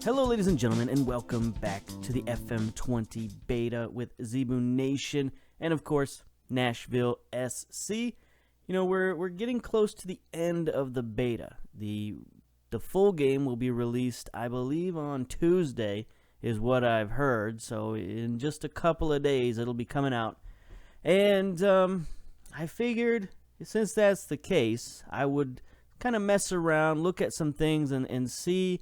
Hello, ladies and gentlemen, and welcome back to the FM20 beta with Zebu Nation and, of course, Nashville SC. You know, we're getting close to the end of the beta. The full game will be released, I believe, on Tuesday, is what I've heard. So in just a couple of days, it'll be coming out. And I figured, since that's the case, I would kind of mess around, look at some things, and see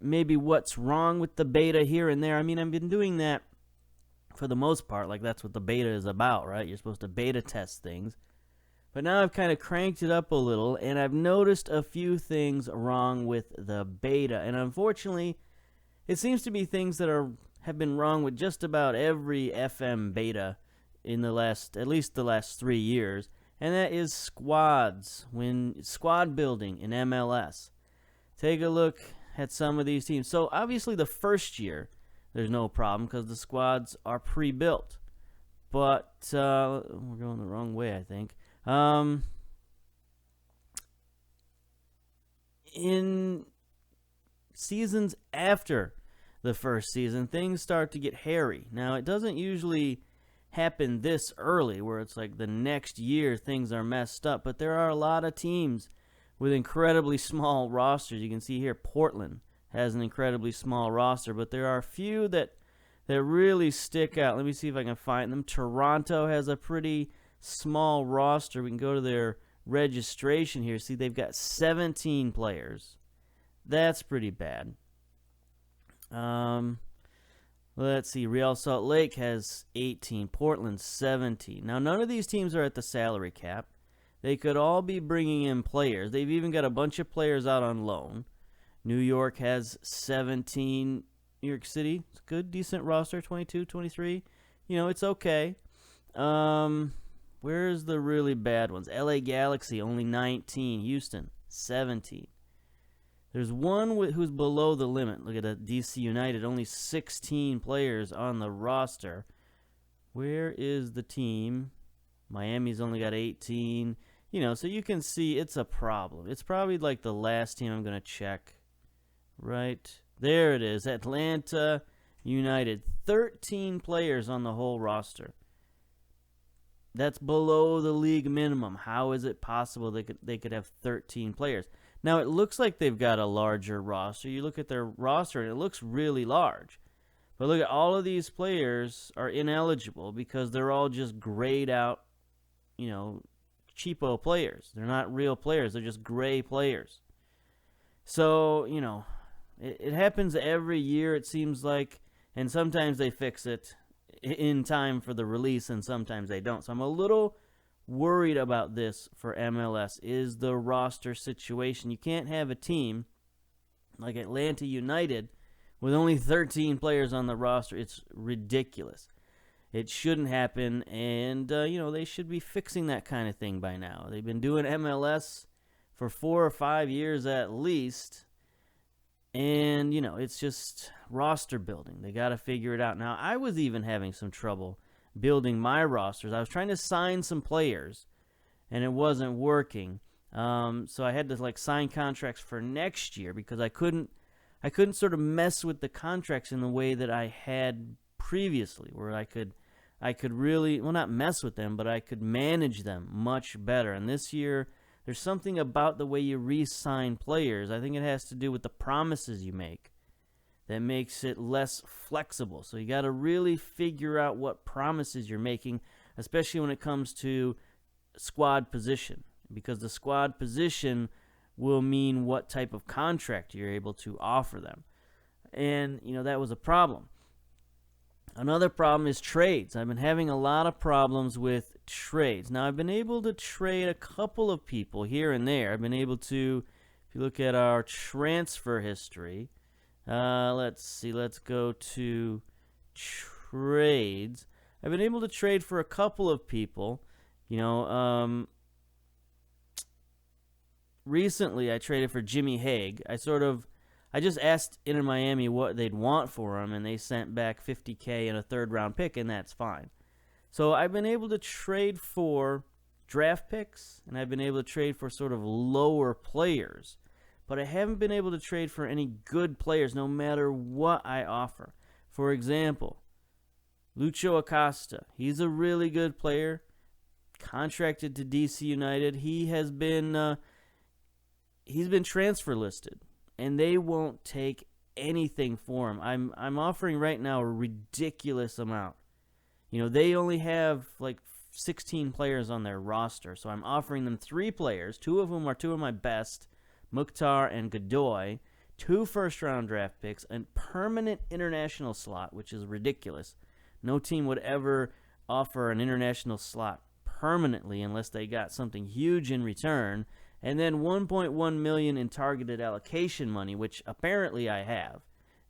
maybe what's wrong with the beta here and there. I mean, I've been doing that for the most part. Like, that's what the beta is about, right? You're supposed to beta test things. But now I've kind of cranked it up a little, and I've noticed a few things wrong with the beta. And unfortunately, it seems to be things that have been wrong with just about every FM beta in the at least the last 3 years. And that is squads, squad building in MLS. Take a look at some of these teams. So obviously the first year, there's no problem because the squads are pre-built. But we're going the wrong way, I think. In seasons after the first season, things start to get hairy. Now, it doesn't usually happen this early where it's like the next year things are messed up, but there are a lot of teams with incredibly small rosters. You can see here Portland has an incredibly small roster, but there are a few that really stick out. Let me see if I can find them. Toronto has a pretty small roster. We can go to their registration here. See, they've got 17 players. That's pretty bad. Let's see. Real Salt Lake has 18. Portland 17. Now, none of these teams are at the salary cap. They could all be bringing in players. They've even got a bunch of players out on loan. New York has 17. New York City, it's a good, decent roster, 22, 23. You know, it's okay. Where's the really bad ones? LA Galaxy, only 19. Houston, 17. There's one who's below the limit. Look at that, DC United, only 16 players on the roster. Where is the team? Miami's only got 18. You know, so you can see it's a problem. It's probably like the last team I'm going to check. Right there it is. Atlanta United. 13 players on the whole roster. That's below the league minimum. How is it possible they could have 13 players? Now, it looks like they've got a larger roster. You look at their roster, and it looks really large. But look at all of these players are ineligible because they're all just grayed out, you know, cheapo players. They're not real players. They're just gray players. So, you know, it happens every year, it seems like, and sometimes they fix it in time for the release, and sometimes they don't. So I'm a little worried about this for MLS, is the roster situation. You can't have a team like Atlanta United with only 13 players on the roster. It's ridiculous. It shouldn't happen, and, you know, they should be fixing that kind of thing by now. They've been doing MLS for 4 or 5 years at least, and, you know, it's just roster building. They got to figure it out. Now, I was even having some trouble building my rosters. I was trying to sign some players, and it wasn't working. So I had to, like, sign contracts for next year because I couldn't sort of mess with the contracts in the way that I had previously, where I could really, well, not mess with them, but I could manage them much better. And this year, there's something about the way you re-sign players. I think it has to do with the promises you make that makes it less flexible. So you got to really figure out what promises you're making, especially when it comes to squad position, because the squad position will mean what type of contract you're able to offer them. And, you know, that was a problem. Another problem is trades. I've been having a lot of problems with trades. Now, I've been able to trade a couple of people here and there. I've been able to, if you look at our transfer history, let's see, let's go to trades. I've been able to trade for a couple of people. You know, recently I traded for Jimmy Hague. I just asked Inter Miami what they'd want for him, and they sent back $50K and a third-round pick, and that's fine. So I've been able to trade for draft picks, and I've been able to trade for sort of lower players. but I haven't been able to trade for any good players no matter what I offer. For example, Lucho Acosta. He's a really good player, contracted to DC United. He's been transfer listed, and they won't take anything for him. I'm offering right now a ridiculous amount. They only have like 16 players on their roster, so I'm offering them 3 players. 2 of them are 2 of my best, Mukhtar and Godoy, 2 first-round draft picks, a permanent international slot, which is ridiculous. No team would ever offer an international slot permanently unless they got something huge in return, and then $1.1 million in targeted allocation money, which apparently I have.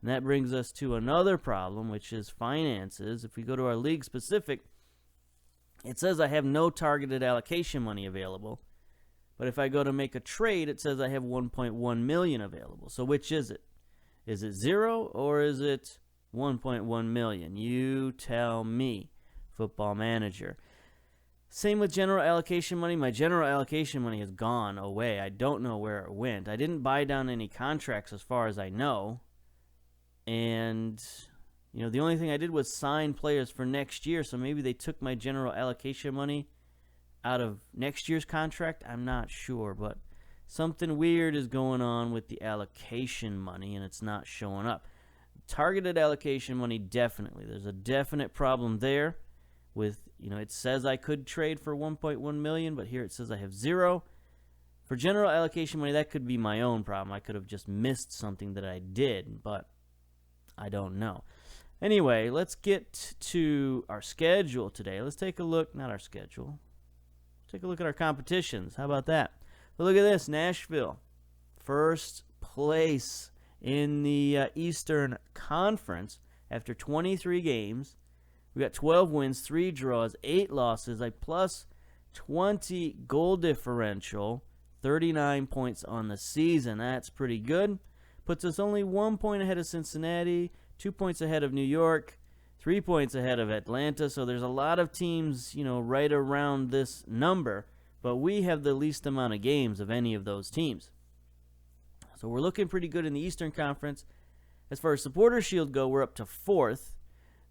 And that brings us to another problem, which is finances. If we go to our league specific, it says I have no targeted allocation money available. But if I go to make a trade, it says I have $1.1 million available. So which is it? Is it 0 or is it $1.1 million? You tell me, Football Manager. Same with general allocation money. My general allocation money has gone away. I don't know where it went. I didn't buy down any contracts as far as I know. And, the only thing I did was sign players for next year. So maybe they took my general allocation money out of next year's contract. I'm not sure. But something weird is going on with the allocation money, and it's not showing up. Targeted allocation money, definitely. There's a definite problem there. With, it says I could trade for $1.1 million, but here it says I have 0. For general allocation money, that could be my own problem. I could have just missed something that I did, but I don't know. Anyway, let's get to our schedule today. Let's take a look, not our schedule. Take a look at our competitions. How about that? Well, look at this, Nashville. First place in the Eastern Conference after 23 games. We got 12 wins, 3 draws, 8 losses, a plus 20 goal differential, 39 points on the season. That's pretty good. Puts us only 1 point ahead of Cincinnati, 2 points ahead of New York, 3 points ahead of Atlanta. So there's a lot of teams, right around this number, but we have the least amount of games of any of those teams. So we're looking pretty good in the Eastern Conference. As far as Supporter Shield go, we're up to 4th.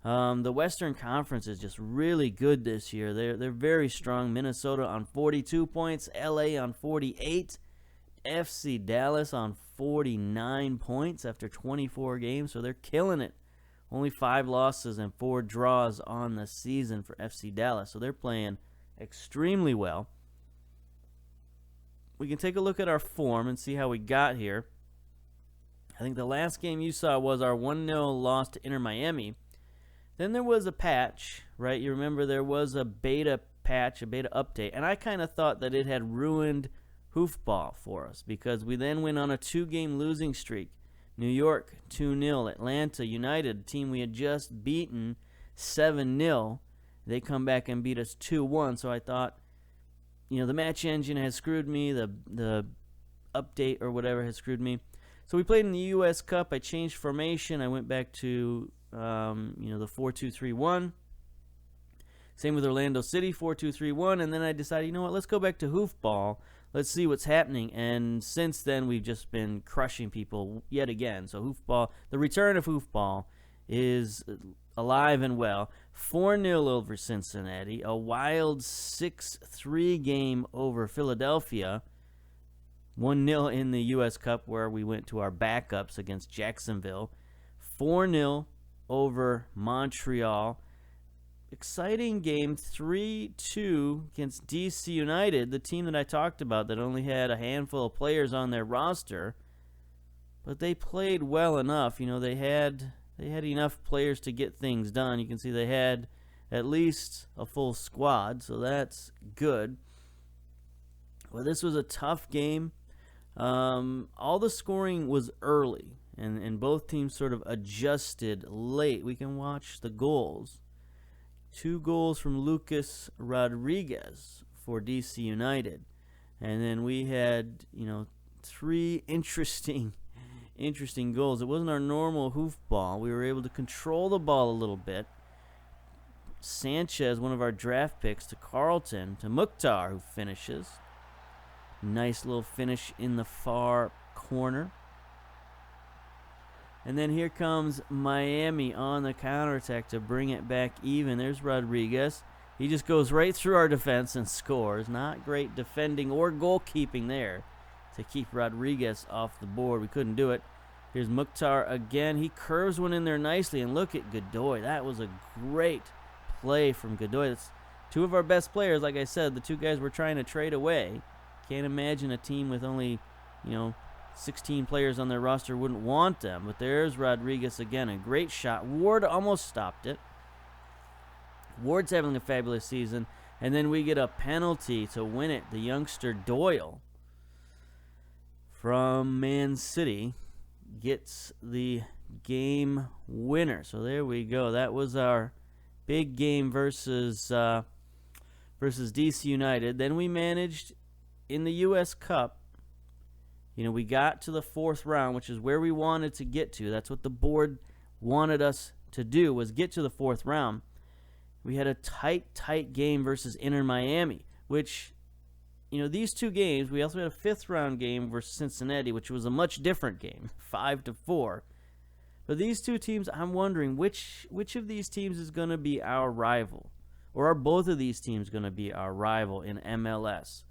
The Western Conference is just really good this year. They're very strong. Minnesota on 42 points, LA on 48, FC Dallas on 49 points after 24 games, so they're killing it. Only 5 losses and 4 draws on the season for FC Dallas, so they're playing extremely well. We can take a look at our form and see how we got here. I think the last game you saw was our 1-0 loss to Inter Miami. Then there was a patch, right? You remember there was a beta patch, a beta update, and I kind of thought that it had ruined hoofball for us because we then went on a 2-game losing streak. New York 2-0, Atlanta United, a team we had just beaten 7-0. They come back and beat us 2-1, so I thought, the match engine has screwed me, the update or whatever has screwed me. So we played in the U.S. Cup. I changed formation. I went back to the 4-2-3-1. Same with Orlando City, 4-2-3-1. And then I decided, let's go back to hoofball. Let's see what's happening. And since then, we've just been crushing people yet again. So hoofball, the return of hoofball is alive and well. 4-0 over Cincinnati. A wild 6-3 game over Philadelphia. 1-0 in the U.S. Cup where we went to our backups against Jacksonville. 4-0 over Montreal. Exciting game, 3-2 against DC United, the team that I talked about that only had a handful of players on their roster. But they played well enough. They had enough players to get things done. You can see they had at least a full squad, so that's good. Well, this was a tough game. All the scoring was early, and both teams sort of adjusted late. We can watch the goals. 2 goals from Lucas Rodriguez for DC United. And then we had, 3 interesting goals. It wasn't our normal hoofball. We were able to control the ball a little bit. Sanchez, one of our draft picks, to Carlton, to Mukhtar, who finishes. Nice little finish in the far corner. And then here comes Miami on the counterattack to bring it back even. There's Rodriguez. He just goes right through our defense and scores. Not great defending or goalkeeping there to keep Rodriguez off the board. We couldn't do it. Here's Mukhtar again. He curves one in there nicely. And look at Godoy. That was a great play from Godoy. That's two of our best players. Like I said, the two guys we're trying to trade away. Can't imagine a team with only, 16 players on their roster wouldn't want them. But there's Rodriguez again. A great shot. Ward almost stopped it. Ward's having a fabulous season. And then we get a penalty to win it. The youngster Doyle from Man City gets the game winner. So there we go. That was our big game versus DC United. Then we managed in the U.S. Cup. We got to the 4th round, which is where we wanted to get to. That's what the board wanted us to do, was get to the 4th round. We had a tight game versus Inter Miami, which, these two games, we also had a 5th round game versus Cincinnati, which was a much different game, 5-4. But these two teams, I'm wondering, which of these teams is going to be our rival? Or are both of these teams going to be our rival in MLS?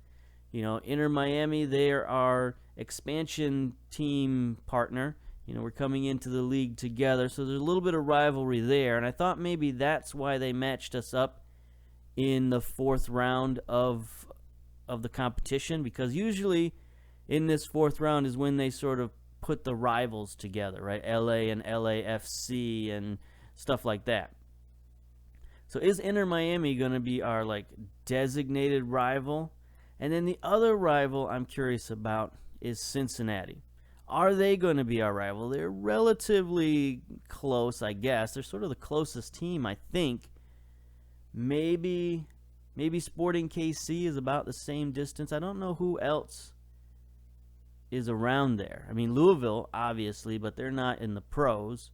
Inter Miami, they are our expansion team partner. We're coming into the league together, so there's a little bit of rivalry there. And I thought maybe that's why they matched us up in the 4th round of the competition, because usually in this 4th round is when they sort of put the rivals together, right? LA and LAFC and stuff like that. So is Inter Miami going to be our designated rival? And then the other rival I'm curious about is Cincinnati. Are they going to be our rival? They're relatively close, I guess. They're sort of the closest team, I think. Maybe Sporting KC is about the same distance. I don't know who else is around there. I mean, Louisville, obviously, but they're not in the pros.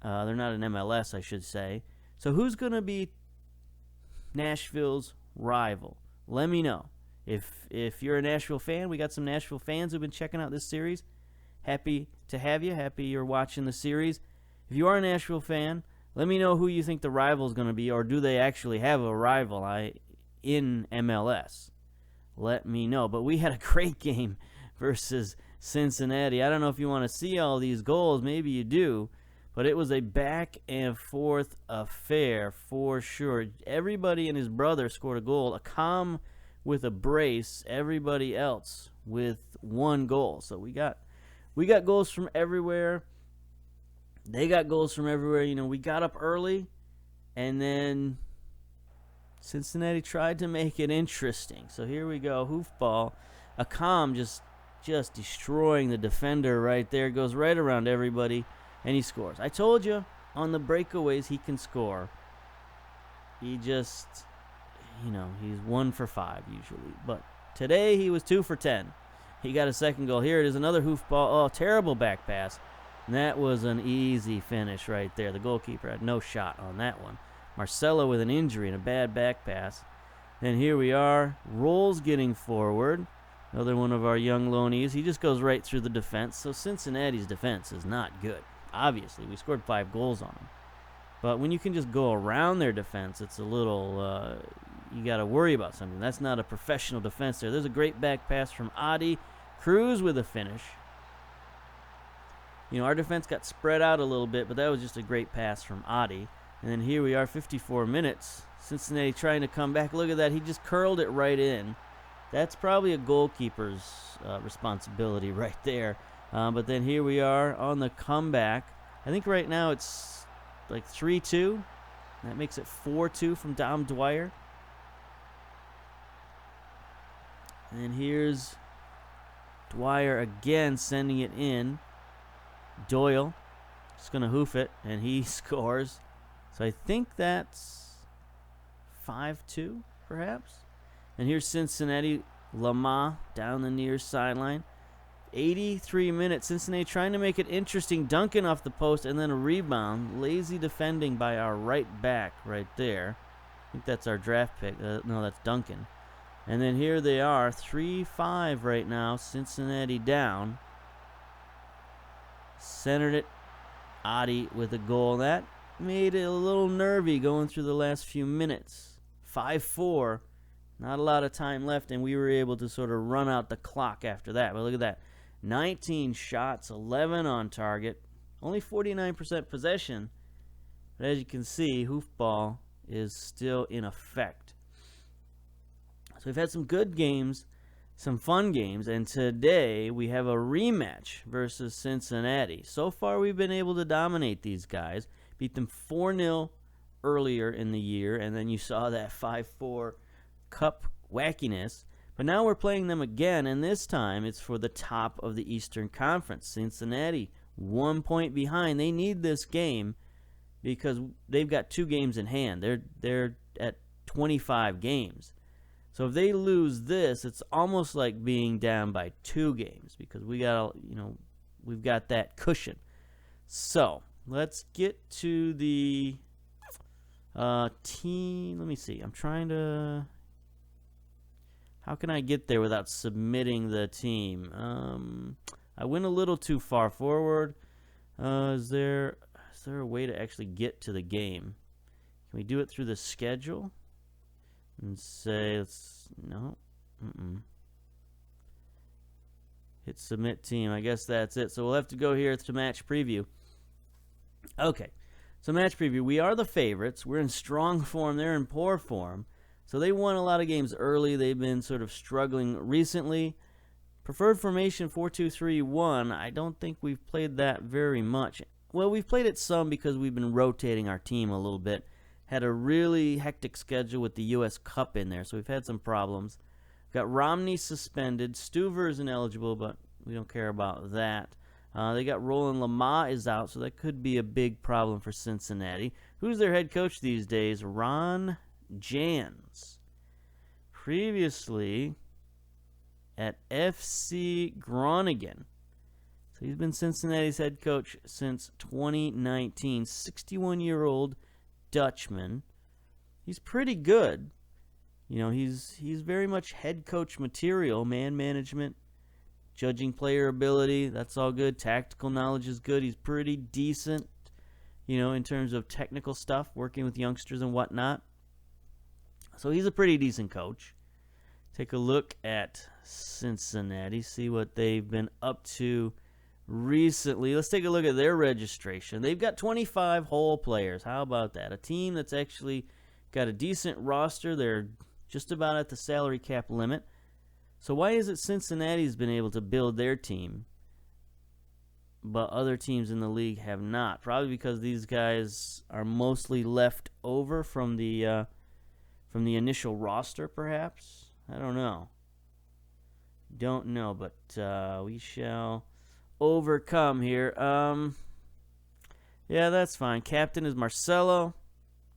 They're not in MLS, I should say. So who's going to be Nashville's rival? Let me know. If you're a Nashville fan, we got some Nashville fans who've been checking out this series. Happy to have you. Happy you're watching the series. If you are a Nashville fan, let me know who you think the rival is going to be, or do they actually have a rival in MLS? Let me know. But we had a great game versus Cincinnati. I don't know if you want to see all these goals. Maybe you do. But it was a back and forth affair for sure. Everybody and his brother scored a goal. Akam with a brace. Everybody else with 1 goal. So we got goals from everywhere. They got goals from everywhere. We got up early, and then Cincinnati tried to make it interesting. So here we go. Hoofball. Akam just destroying the defender right there. Goes right around everybody, and he scores. I told you, on the breakaways, he can score. He just, he's 1 for 5 usually. But today, he was 2 for 10. He got a second goal. Here it is, another hoofball. Oh, terrible back pass. And that was an easy finish right there. The goalkeeper had no shot on that one. Marcelo with an injury and a bad back pass. And here we are. Rolls getting forward. Another one of our young loanees. He just goes right through the defense. So Cincinnati's defense is not good. Obviously, we scored 5 goals on them. But when you can just go around their defense, it's a little, you got to worry about something. That's not a professional defense there. There's a great back pass from Adi. Cruz with a finish. Our defense got spread out a little bit, but that was just a great pass from Adi. And then here we are, 54 minutes. Cincinnati trying to come back. Look at that. He just curled it right in. That's probably a goalkeeper's responsibility right there. But then here we are on the comeback. I think right now it's 3-2. That makes it 4-2 from Dom Dwyer. And here's Dwyer again sending it in. Doyle just going to hoof it, and he scores. So I think that's 5-2, perhaps. And here's Cincinnati. Lama down the near sideline. 83 minutes. Cincinnati trying to make it interesting. Duncan off the post, and then a rebound. Lazy defending by our right back right there. I think that's our draft pick. No, that's Duncan. And then here they are, 3-5 right now. Cincinnati down. Centered it. Adi with a goal. That made it a little nervy going through the last few minutes. 5-4. Not a lot of time left, and we were able to sort of run out the clock after that. But look at that. 19 shots, 11 on target. Only 49% possession. But as you can see, hoofball is still in effect. So we've had some good games, some fun games, and today we have a rematch versus Cincinnati. So far we've been able to dominate these guys, beat them 4-0 earlier in the year, and then you saw that 5-4 cup wackiness. But now we're playing them again, and this time it's for the top of the Eastern Conference. Cincinnati, 1 point behind. They need this game because they've got 2 games in hand. They're at 25 games. So if they lose this, it's almost like being down by 2 games because we've got that cushion. So let's get to the team. Let me see. I'm trying to. How can I get there without submitting the team? I went a little too far forward. Is there a way to actually get to the game? Can we do it through the schedule? And say, no. Hit submit team. I guess that's it. So we'll have to go here to match preview. Okay. So match preview. We are the favorites. We're in strong form. They're in poor form. So they won a lot of games early. They've been sort of struggling recently. Preferred formation 4-2-3-1. I don't think we've played that very much. Well, we've played it some because we've been rotating our team a little bit. Had a really hectic schedule with the U.S. Cup in there, so we've had some problems. Got Romney suspended. Stuver is ineligible, but we don't care about that. They got Roland Lamar is out, so that could be a big problem for Cincinnati. Who's their head coach these days? Ron Jans. Previously at FC Groningen. So he's been Cincinnati's head coach since 2019. 61-year-old Dutchman. He's pretty good. He's very much head coach material. Man management, judging player ability, that's all good. Tactical knowledge is good. He's pretty decent, in terms of technical stuff, working with youngsters and whatnot. So he's a pretty decent coach. Take a look at Cincinnati, see what they've been up to recently. Let's take a look at their registration. They've got 25 whole players. How about that? A team that's actually got a decent roster. They're just about at the salary cap limit. So why is it Cincinnati's been able to build their team, but other teams in the league have not? Probably because these guys are mostly left over from the initial roster, perhaps. I don't know. But we shall overcome here. Yeah, that's fine. Captain is Marcelo.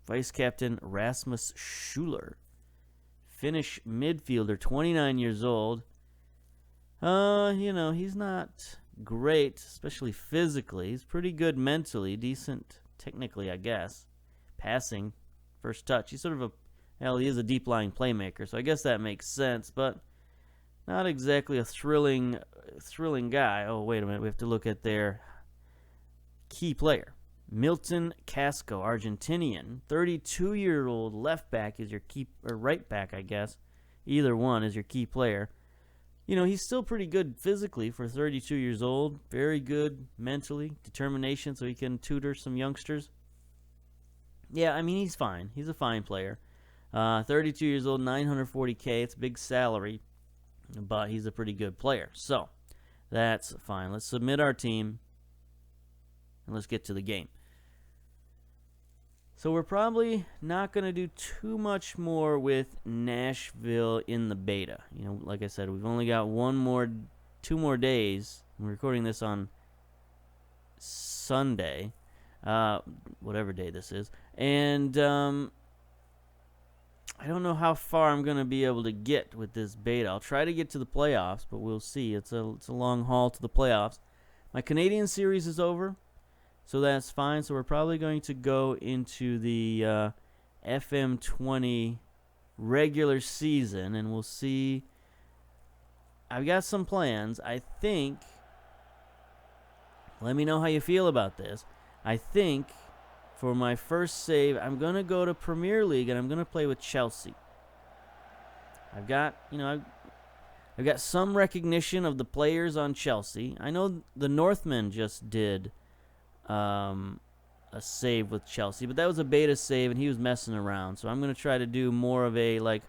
Vice captain Rasmus Schuler. Finnish midfielder, 29 years old. He's not great, especially physically. He's pretty good mentally, decent technically, I guess. Passing, first touch. He's sort of he is a deep lying playmaker, so I guess that makes sense, but not exactly a thrilling guy. Oh, wait a minute. We have to look at their key player. Milton Casco, Argentinian. 32-year-old left back is your key, or right back, I guess. Either one is your key player. He's still pretty good physically for 32 years old. Very good mentally, determination, so he can tutor some youngsters. Yeah, he's fine. He's a fine player. 32 years old, $940K. It's a big salary, but he's a pretty good player. So, that's fine. Let's submit our team, and let's get to the game. So we're probably not going to do too much more with Nashville in the beta. Like I said, we've only got 2 more days. I'm recording this on Sunday, whatever day this is. And I don't know how far I'm going to be able to get with this beta. I'll try to get to the playoffs, but we'll see. It's a long haul to the playoffs. My Canadian series is over, so that's fine. So we're probably going to go into the FM20 regular season, and we'll see. I've got some plans. I think Let me know how you feel about this. I think for my first save, I'm going to go to Premier League and I'm going to play with Chelsea. I've got some recognition of the players on Chelsea. I know the Northman just did a save with Chelsea, but that was a beta save and he was messing around. So I'm going to try to do more of a like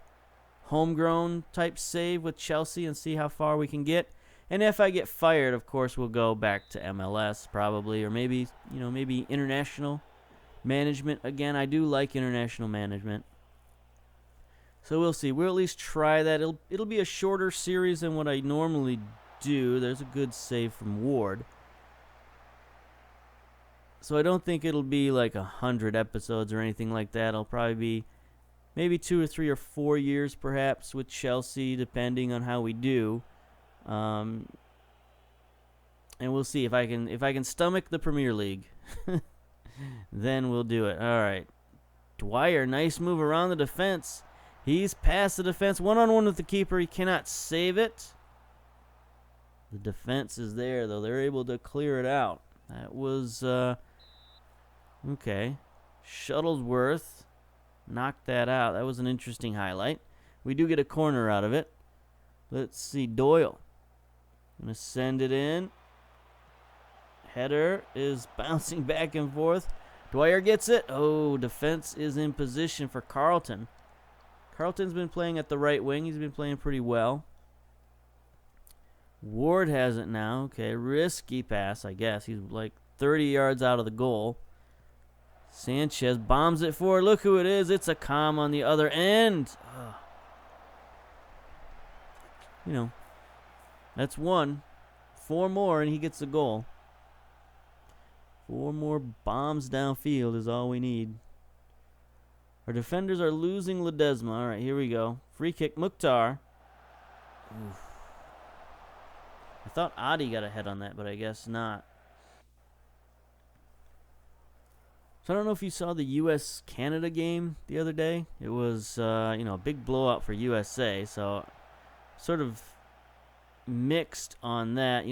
homegrown type save with Chelsea and see how far we can get. And if I get fired, of course, we'll go back to MLS probably, or maybe international management again. I do like international management. So we'll see. We'll at least try that. It'll be a shorter series than what I normally do. There's a good save from Ward. So I don't think it'll be like 100 episodes or anything like that. It'll probably be maybe 2 or 3 or 4 years perhaps with Chelsea, depending on how we do. And we'll see if I can stomach the Premier League. Then we'll do it. All right. Dwyer, nice move around the defense. He's past the defense. One-on-one with the keeper. He cannot save it. The defense is there, though. They're able to clear it out. That was, okay. Shuttlesworth knocked that out. That was an interesting highlight. We do get a corner out of it. Let's see. Doyle. Going to send it in. Header is bouncing back and forth. Dwyer gets it. Oh, defense is in position for Carlton. Carlton's been playing at the right wing. He's been playing pretty well. Ward has it now. Okay, risky pass, I guess. He's like 30 yards out of the goal. Sanchez bombs it forward. Look who it is. It's a calm on the other end. That's one. 4 more, and he gets the goal. 4 more bombs downfield is all we need. Our defenders are losing Ledesma. All right, here we go. Free kick, Mukhtar. Oof. I thought Adi got a head on that, but I guess not. So I don't know if you saw the U.S.-Canada game the other day. It was, a big blowout for USA, so sort of mixed on that.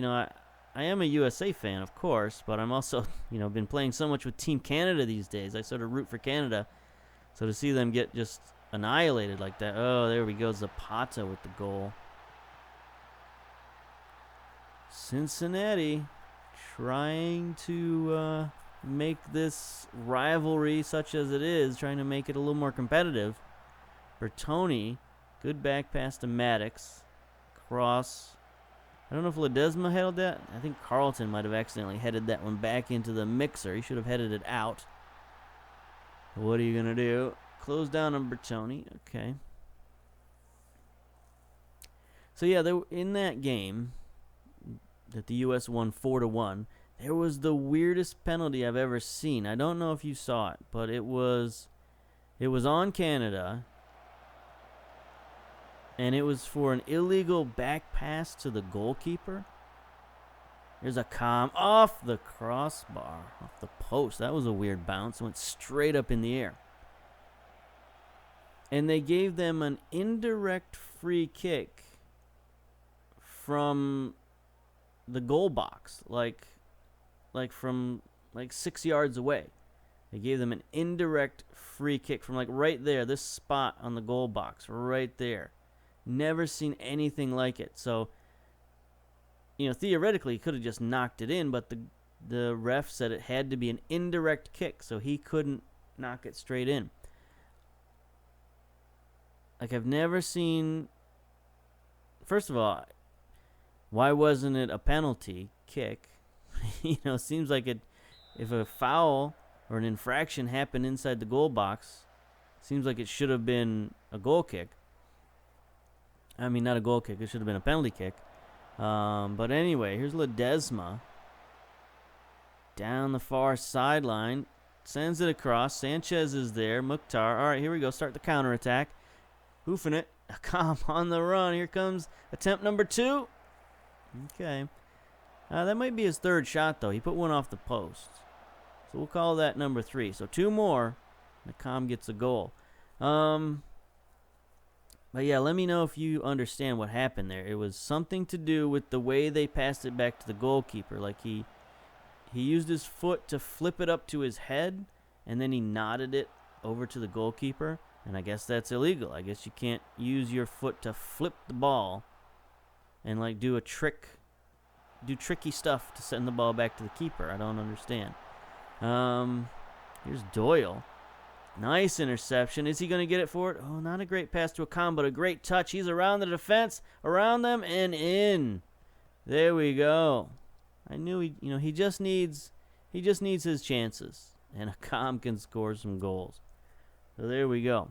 I am a USA fan, of course, but I'm also, been playing so much with Team Canada these days. I sort of root for Canada. So to see them get just annihilated like that. Oh, there we go. Zapata with the goal. Cincinnati trying to make this rivalry such as it is, trying to make it a little more competitive. Bertoni, good back pass to Maddox. Cross. I don't know if Ledesma headed that. I think Carlton might have accidentally headed that one back into the mixer. He should have headed it out. What are you going to do? Close down on Bertoni. Okay. So, yeah, in that game that the U.S. won 4-1, there was the weirdest penalty I've ever seen. I don't know if you saw it, but it was on Canada, and it was for an illegal back pass to the goalkeeper. There's a off the crossbar, off the post. That was a weird bounce. It went straight up in the air. And they gave them an indirect free kick from the goal box, like from 6 yards away. They gave them an indirect free kick from right there, this spot on the goal box, right there. Never seen anything like it. So, theoretically, he could have just knocked it in, but the ref said it had to be an indirect kick, so he couldn't knock it straight in. I've never seen... First of all, why wasn't it a penalty kick? Seems like if a foul or an infraction happened inside the goal box, seems like it should have been a goal kick. I mean, not a goal kick. It should have been a penalty kick. But anyway, here's Ledesma. Down the far sideline. Sends it across. Sanchez is there. Mukhtar. All right, here we go. Start the counterattack. Hoofing it. Come on the run. Here comes attempt number 2. Okay. That might be his 3rd shot, though. He put one off the post. So we'll call that number 3. So 2 more. Nakam gets a goal. But yeah, let me know if you understand what happened there. It was something to do with the way they passed it back to the goalkeeper. Like he He used his foot to flip it up to his head, and then he nodded it over to the goalkeeper. And I guess that's illegal. I guess you can't use your foot to flip the ball and like do tricky stuff to send the ball back to the keeper. I don't understand. Here's Doyle. Nice interception. Is he going to get it for it? Oh, not a great pass to Akam, but a great touch. He's around the defense, around them, and in. There we go. I knew he just needs his chances, and Akam can score some goals. So there we go.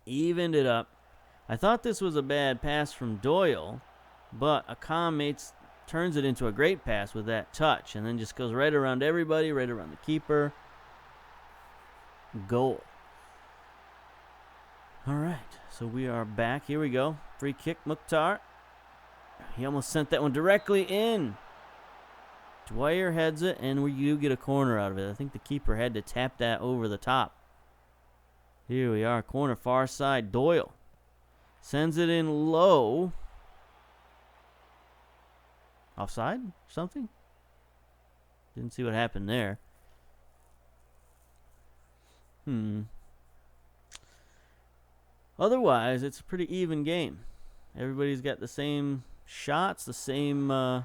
Evened it up. I thought this was a bad pass from Doyle, but Akam turns it into a great pass with that touch, and then just goes right around everybody, right around the keeper. Goal. All right, so we are back. Here we go. Free kick, Mukhtar. He almost sent that one directly in. Dwyer heads it, and we do get a corner out of it. I think the keeper had to tap that over the top. Here we are, corner far side. Doyle sends it in low. Offside? Something? Didn't see what happened there. Otherwise, it's a pretty even game. Everybody's got the same shots, the same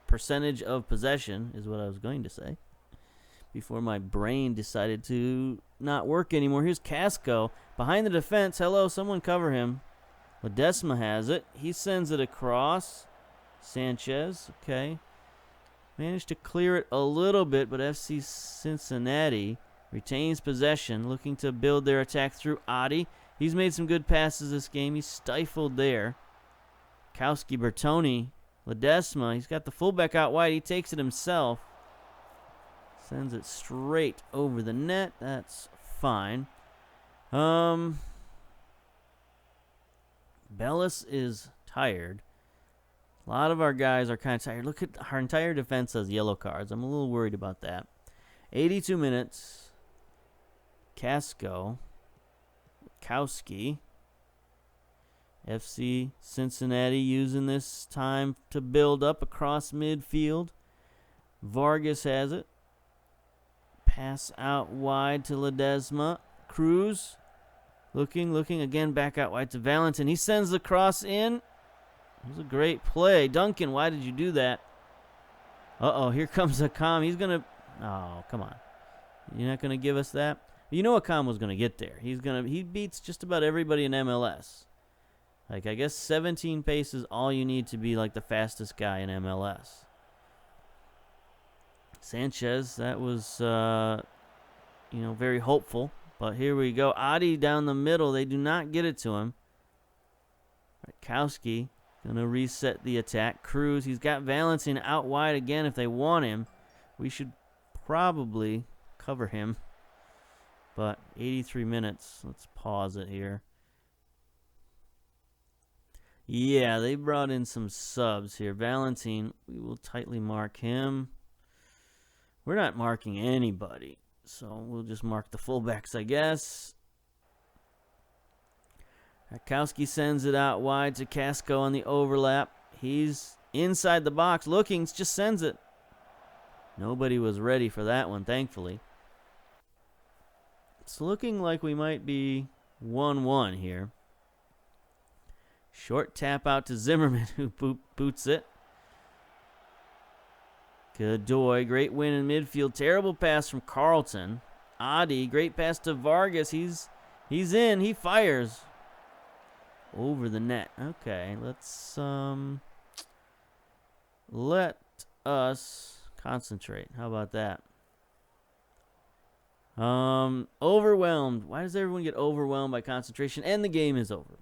percentage of possession, is what I was going to say, before my brain decided to not work anymore. Here's Casco behind the defense. Hello, someone cover him. Ledesma has it. He sends it across. Sanchez, okay. Managed to clear it a little bit, but FC Cincinnati retains possession, looking to build their attack through Adi. He's made some good passes this game. He's stifled there. Kowski, Bertoni, Ledesma. He's got the fullback out wide. He takes it himself. Sends it straight over the net. That's fine. Bellis is tired. A lot of our guys are kind of tired. Look at our entire defense has yellow cards. I'm a little worried about that. 82 minutes. Casco. Kowski. FC Cincinnati using this time to build up across midfield. Vargas has it. Pass out wide to Ledesma. Cruz. Looking again back out wide to Valentin. He sends the cross in. It was a great play. Duncan, why did you do that? Uh-oh, here comes Akam. He's going to... Oh, come on. You're not going to give us that? You know Akam was going to get there. He beats just about everybody in MLS. Like, I guess 17 pace is all you need to be, like, the fastest guy in MLS. Sanchez, that was, very hopeful. But here we go. Adi down the middle. They do not get it to him. Kowski going to reset the attack. Cruz, he's got Valentin out wide again if they want him. We should probably cover him. But 83 minutes. Let's pause it here. Yeah, they brought in some subs here. Valentin, we will tightly mark him. We're not marking anybody, so we'll just mark the fullbacks, I guess. Kowski sends it out wide to Casco on the overlap. He's inside the box looking, just sends it. Nobody was ready for that one, thankfully. It's looking like we might be 1-1 here. Short tap out to Zimmerman, who boots it. Godoy, great win in midfield. Terrible pass from Carlton. Adi, great pass to Vargas. He's in. He fires. Over the net. Okay, let's let us concentrate. How about that? Overwhelmed. Why does everyone get overwhelmed by concentration? And the game is over.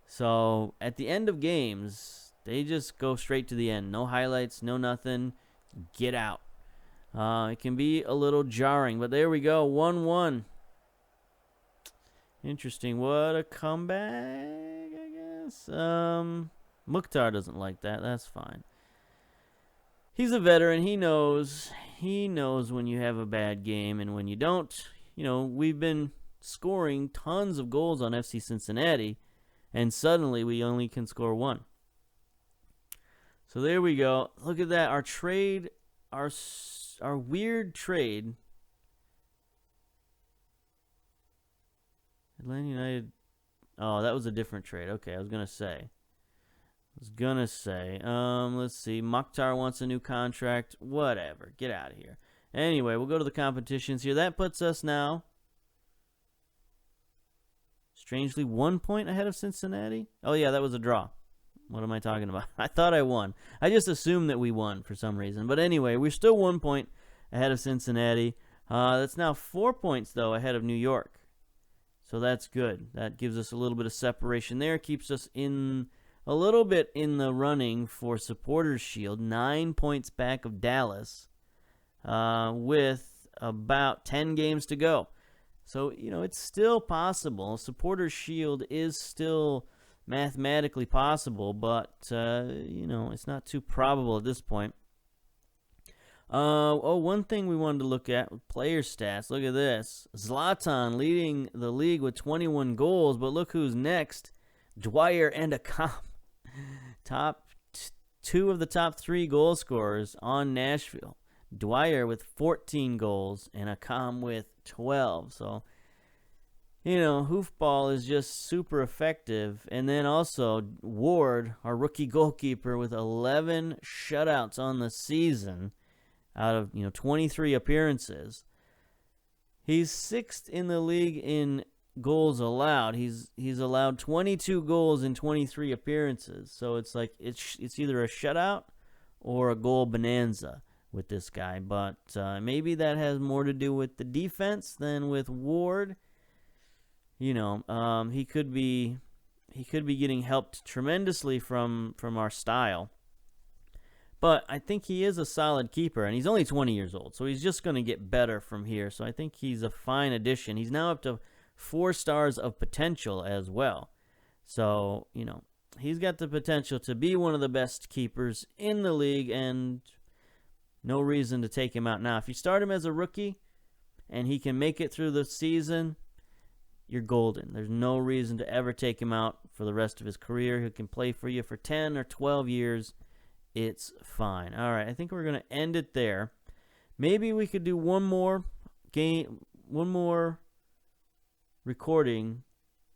So, at the end of games, they just go straight to the end. No highlights, no nothing. Get out. It can be a little jarring, but there we go. 1-1. Interesting. What a comeback, I guess. Mukhtar doesn't like that. That's fine. He's a veteran. He knows when you have a bad game and when you don't. You know, we've been scoring tons of goals on FC Cincinnati, and suddenly we only can score one. So there we go. Look at that. Our trade, our weird trade. Atlanta United. Oh, that was a different trade. Okay, I was gonna say. Let's see. Mokhtar wants a new contract. Whatever. Get out of here. Anyway, we'll go to the competitions here. That puts us now, strangely, 1 point ahead of Cincinnati. Oh, yeah, that was a draw. What am I talking about? I thought I won. I just assumed that we won for some reason. But anyway, we're still 1 point ahead of Cincinnati. That's now 4 points, though, ahead of New York. So that's good. That gives us a little bit of separation there. Keeps us in a little bit in the running for Supporters' Shield. 9 points back of Dallas with about 10 games to go. So, you know, it's still possible. Supporters' Shield is still mathematically possible, but, you know, it's not too probable at this point. One thing we wanted to look at, player stats. Look at this. Zlatan leading the league with 21 goals, but look who's next. Dwyer and Akam. Two of the top 3 goal scorers on Nashville. Dwyer with 14 goals and Akam with 12. So, you know, hoofball is just super effective. And then also Ward, our rookie goalkeeper, with 11 shutouts on the season out of, 23 appearances. He's 6th in the league in goals allowed. He's allowed 22 goals in 23 appearances. So it's like it's either a shutout or a goal bonanza with this guy. But maybe that has more to do with the defense than with Ward. He could be getting helped tremendously from our style. But I think he is a solid keeper, and he's only 20 years old, so he's just going to get better from here. So I think he's a fine addition. He's now up to 4 stars of potential as well. So, he's got the potential to be one of the best keepers in the league, and no reason to take him out now. If you start him as a rookie and he can make it through the season, you're golden. There's no reason to ever take him out for the rest of his career. He can play for you for 10 or 12 years. It's fine. All right, I think we're going to end it there. Maybe we could do one more recording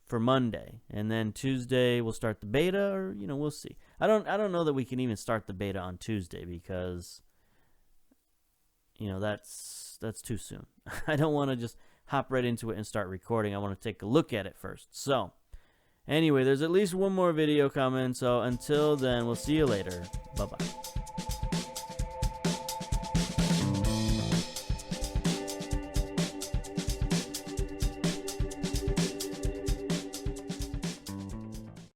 for Monday, and then Tuesday we'll start the beta, or we'll see. I don't know that we can even start the beta on Tuesday because that's too soon. I don't want to just hop right into it and start recording. I want to take a look at it first. So anyway, there's at least one more video coming. So until then, we'll see you later. Bye-bye.